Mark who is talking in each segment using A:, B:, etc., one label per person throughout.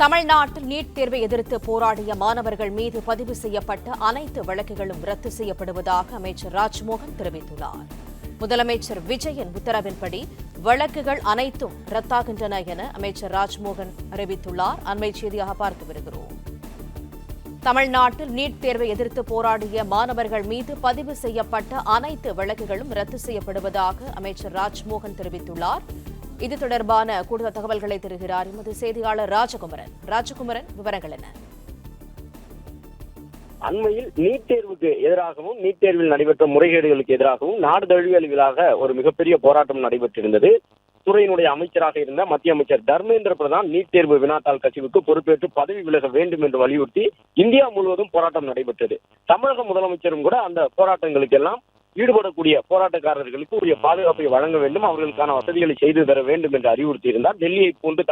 A: தமிழ்நாட்டில் நீட் தேர்வை எதிர்த்து போராடிய மாணவர்கள் மீது பதிவு செய்யப்பட்ட அனைத்து வழக்குகளும் ரத்து செய்யப்படுவதாக அமைச்சர் ராஜ்மோகன் தெரிவித்துள்ளார். முதலமைச்சர் விஜயன் உத்தரவின்படி வழக்குகள் அனைத்தும் ரத்தாகின்றன என அமைச்சர் ராஜ்மோகன் அறிவித்துள்ளார். அண்மை செய்தியாக பார்த்து வருகிறோம். தமிழ்நாட்டில் நீட் தேர்வை எதிர்த்து போராடிய மாணவர்கள் மீது பதிவு செய்யப்பட்ட அனைத்து வழக்குகளும் ரத்து செய்யப்படுவதாக அமைச்சர் ராஜ்மோகன் தெரிவித்துள்ளார். இது தொடர்பான கூடுதல் தகவல்களை தருகிறார் எமது செய்தியாளர் ராஜகுமரன். விவரங்கள் என்ன?
B: அண்மையில் நீட் தேர்வுக்கு எதிராகவும் நீட் தேர்வில் நடைபெற்ற முறைகேடுகளுக்கு எதிராகவும் நாடு தழுவிய அளவிலாக ஒரு மிகப்பெரிய போராட்டம் நடைபெற்றிருந்தது. துறையினுடைய அமைச்சராக இருந்த மத்திய அமைச்சர் தர்மேந்திர பிரதான் நீட் தேர்வு வினாத்தாள் கசிவுக்கு பொறுப்பேற்று பதவி விலக வேண்டும் என்று வலியுறுத்தி இந்தியா முழுவதும் போராட்டம் நடைபெற்றது. தமிழக முதலமைச்சரும் கூட அந்த போராட்டங்களுக்கு எல்லாம் ஈடுபடக்கூடிய போராட்டக்காரர்களுக்கு உரிய பாதுகாப்பை வழங்க வேண்டும், அவர்களுக்கான வசதிகளை செய்து தர வேண்டும் என்று அறிவுறுத்தியிருந்தார். டெல்லியை போன்று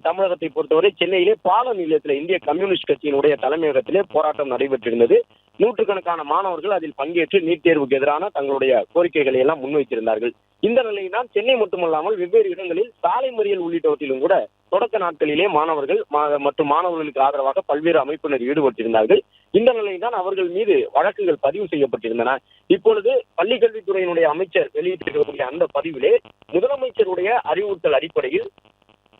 B: தமிழகத்தை பொறுத்தவரை சென்னையிலே பால நிலையத்தில் இந்திய கம்யூனிஸ்ட் கட்சியினுடைய தலைமையகத்திலே போராட்டம் நடைபெற்றிருந்தது. நூற்றுக்கணக்கான மாணவர்கள் அதில் பங்கேற்று நீட் தேர்வுக்கு எதிரான தங்களுடைய கோரிக்கைகளை எல்லாம் முன்வைத்திருந்தார்கள். இந்த நிலையில்தான் சென்னை மட்டுமல்லாமல் வெவ்வேறு இடங்களில் சாலை மறியல் உள்ளிட்டவற்றிலும் கூட தொடக்க நாட்களிலே மாணவர்கள் மற்றும் மாணவர்களுக்கு ஆதரவாக பல்வேறு அமைப்பினர் ஈடுபட்டிருந்தார்கள். இந்த நிலையில்தான் அவர்கள் மீது வழக்குகள் பதிவு செய்யப்பட்டிருந்தன. இப்பொழுது பள்ளிக்கல்வித்துறையினுடைய அமைச்சர் வெளியிட்டிருக்கக்கூடிய அந்த பதிவிலே முதலமைச்சருடைய அறிவுறுத்தல் அடிப்படையில்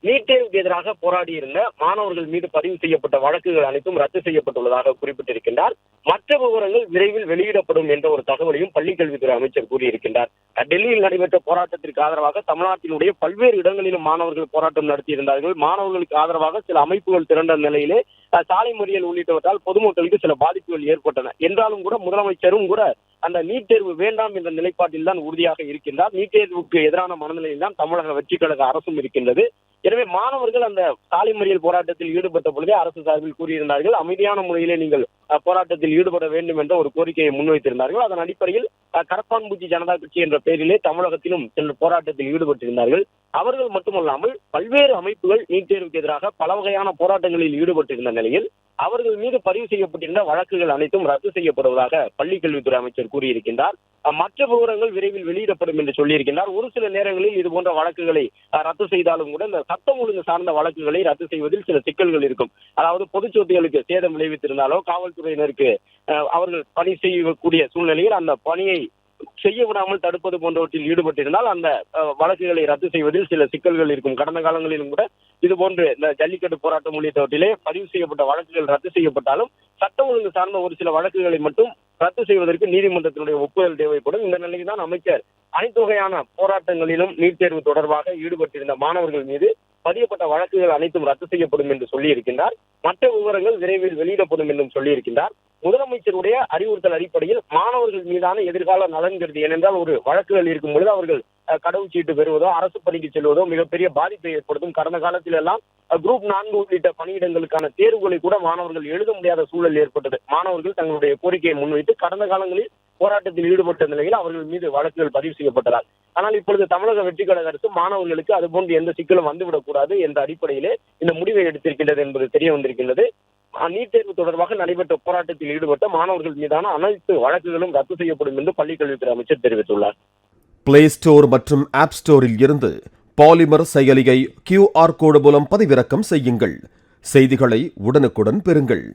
B: நீட் தேர்வுக்கு எதிராக போராடியிருந்த மாணவர்கள் மீது பதிவு செய்யப்பட்ட வழக்குகள் அனைத்தும் ரத்து செய்யப்பட்டுள்ளதாக குறிப்பிட்டிருக்கின்றார். மற்ற விவரங்கள் விரைவில் வெளியிடப்படும் என்ற ஒரு தகவலையும் பள்ளிக்கல்வித்துறை அமைச்சர் கூறியிருக்கின்றார். டெல்லியில் நடைபெற்ற போராட்டத்திற்கு ஆதரவாக தமிழ்நாட்டினுடைய பல்வேறு இடங்களிலும் மாணவர்கள் போராட்டம் நடத்தியிருந்தார்கள். மாணவர்களுக்கு ஆதரவாக சில அமைப்புகள் திரண்ட நிலையிலே சாலை மறியல் உள்ளிட்டவற்றால் பொதுமக்களுக்கு சில பாதிப்புகள் ஏற்பட்டன. என்றாலும் கூட முதலமைச்சரும் கூட அந்த நீட் தேர்வு வேண்டாம் என்ற நிலைப்பாட்டில் தான் உறுதியாக இருக்கின்றார். நீட் தேர்வுக்கு எதிரான மனநிலையில் தான் தமிழக வெற்றி கழக அரசும் இருக்கின்றது. எனவே மாணவர்கள் அந்த சாலை மறியல் போராட்டத்தில் ஈடுபட்ட பொழுதே அரசு சார்பில் கூறியிருந்தார்கள், அமைதியான முறையிலே நீங்கள் போராட்டத்தில் ஈடுபட வேண்டும் என்ற ஒரு கோரிக்கையை முன்வைத்திருந்தார்கள். அதன் அடிப்படையில் கரப்பான்பூச்சி ஜனதா கட்சி என்ற பெயரிலே தமிழகத்திலும் சில போராட்டத்தில் ஈடுபட்டிருந்தார்கள். அவர்கள் மட்டுமல்லாமல் பல்வேறு அமைப்புகள் நீட் தேர்வுக்கு எதிராக பல வகையான போராட்டங்களில் ஈடுபட்டிருந்த நிலையில் அவர்கள் மீது பதிவு செய்யப்பட்டிருந்த வழக்குகள் அனைத்தும் ரத்து செய்யப்படுவதாக பள்ளிக்கல்வித்துறை அமைச்சர் கூறியிருக்கின்றார். மற்ற விவரங்கள் விரைவில் வெளியிடப்படும் என்று சொல்லியிருக்கின்றார். ஒரு சில நேரங்களில் இது போன்ற வழக்குகளை ரத்து செய்தாலும் கூட இந்த சட்டம் ஒழுங்கு சார்ந்த வழக்குகளை ரத்து செய்வதில் சில சிக்கல்கள் இருக்கும். அதாவது பொது சொத்துகளுக்கு சேதம் விளைவித்திருந்தாலோ காவல்துறையினருக்கு அவர்கள் பணி செய்யக்கூடிய சூழ்நிலையில் அந்த பணியை செய்ய விடாமல் தடுப்பது போன்றவற்றில் ஈடுபட்டிருந்தால் அந்த வழக்குகளை ரத்து செய்வதில் சில சிக்கல்கள் இருக்கும். கடந்த காலங்களிலும் கூட இது போன்று இந்த ஜல்லிக்கட்டு போராட்டம் உள்ளிட்டவற்றிலே பதிவு செய்யப்பட்ட வழக்குகள் ரத்து செய்யப்பட்டாலும் சட்டம் ஒழுங்கு சார்ந்த ஒரு சில வழக்குகளை மட்டும் ரத்து செய்வதற்கு நீதிமன்றத்தினுடைய ஒப்புதல் தேவைப்படும். இந்த நிலையில் தான் அமைச்சர் அனைத்து வகையான போராட்டங்களிலும் நீட் தேர்வு தொடர்பாக ஈடுபட்டிருந்த மாணவர்கள் மீது பதியப்பட்ட வழக்குகள் அனைத்தும் ரத்து செய்யப்படும் என்று சொல்லியிருக்கின்றார். மற்ற விவரங்கள் விரைவில் வெளியிடப்படும் என்றும் சொல்லியிருக்கின்றார். முதலமைச்சருடைய அறிவுறுத்தல் அடிப்படையில் மாணவர்கள் மீதான எதிர்கால நலன் கருதி, ஏனென்றால் ஒரு வழக்குகள் இருக்கும் பொழுது அவர்கள் கடவுச்சீட்டு பெறுவதோ அரசு பணிக்கு செல்வதோ மிகப்பெரிய பாதிப்பை ஏற்படுத்தும். கடந்த காலத்தில் எல்லாம் குரூப் 4 உள்ளிட்ட பணியிடங்களுக்கான தேர்வுகளை கூட மாணவர்கள் எழுத முடியாத சூழல் ஏற்பட்டது. மாணவர்கள் தங்களுடைய கோரிக்கையை முன்வைத்து கடந்த காலங்களில் போராட்டத்தில் ஈடுபட்ட நிலையில் அவர்கள் மீது வழக்குகள் பதிவு செய்யப்பட்டதால். ஆனால் இப்பொழுது தமிழக வெற்றி கழக அரசு மாணவர்களுக்கு அதுபோன்று எந்த சிக்கலும் வந்துவிடக்கூடாது என்ற அடிப்படையிலே இந்த முடிவை எடுத்திருக்கின்றது என்பது தெரிய வந்திருக்கின்றது. நீட் தேர்வு தொடர்பாக நடைபெற்ற போராட்டத்தில் ஈடுபட்ட மாணவர்கள் மீதான அனைத்து வழக்குகளும் ரத்து செய்யப்படும் என்று பள்ளிக்கல்வித்துறை அமைச்சர் தெரிவித்துள்ளார்.
C: பிளே ஸ்டோர் மற்றும் ஆப் ஸ்டோரில் இருந்து பாலிமர் செயலியை QR கோடு மூலம் பதிவிறக்கம் செய்யுங்கள். செய்திகளை உடனுக்குடன் பெறுங்கள்.